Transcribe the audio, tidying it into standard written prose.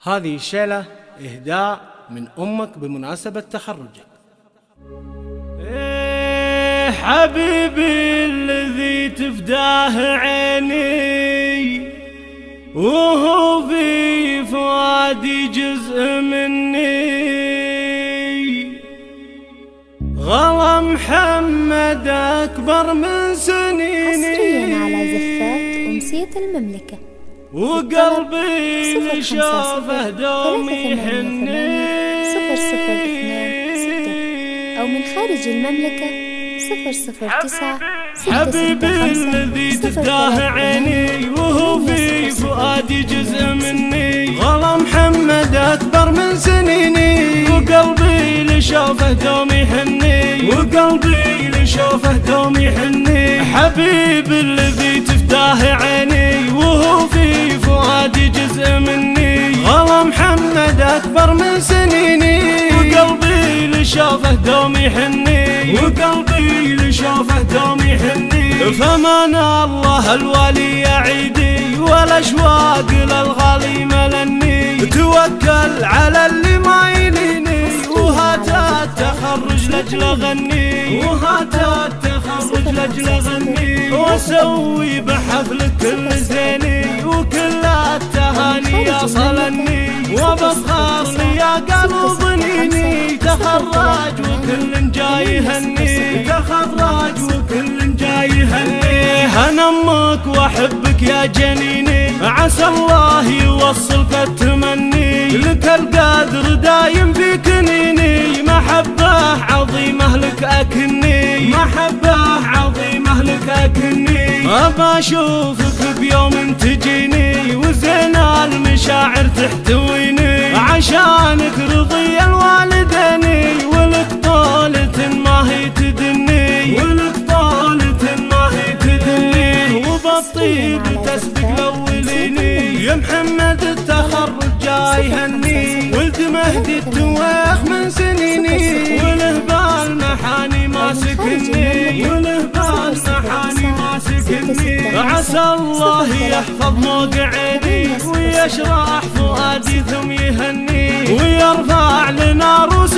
هذه الشيلة إهداء من أمك بمناسبة تخرجك. إيه حبيبي الذي تفداه عيني وهو في فؤادي جزء مني، غلا محمد أكبر من سنيني. حصرياً على زفات أمسية المملكة، وقلبي لشوفه دوم يحني. 0026 أو من خارج المملكة 009 حبيبي الذي تفتاه عيني وهو في فؤادي جزء مني، غلا محمد أكبر من سنيني. وقلبي لشوفه دوم يحني، وقلبي لشوفه دوم يحني. حبيبي الذي تفتاه عيني وهو في فؤادي جزء مني، غلا محمد أكبر من سنيني. وقلبي لشوفه دوم يحني، وقلبي لشوفه دوم يحني. فمان الله الولي يا عيدي والأشواق للغالي ملني. توكل على اللي ما يليني وهات التخرج لأجل أغني، وهات التخرج لأجل أغني. وأسوي بحفلك كل زيني وكل التهاني يصلني. وبفخر لي يا قلب نيني تخرج وكل جاي يهني، تخرج وكل جاي يهني. أنا أمك وأحبك يا جنيني، عسى الله يوصلك التمني. لك القدر دايم في كنيني، محبة عظيمة لك أكني، محبة عظيمة لك أكني. أبا أشوفك بيوم تجيني وزين المشاعر تحتويني، عشانك رضي الوالدين ولك طولة ما هي تدني، ولك طولة ما هي تدني. وبالطيب تسبق الأوليني يا محمد التخرج جاي هني. ولد مهدي التواخ من سنيني وله بالمحاني ما سكني، وله بالمحاني ما سكني. عسى الله يحفظ موقعيني ويشرح فؤادي ثم يهني، ويرفع لنا روس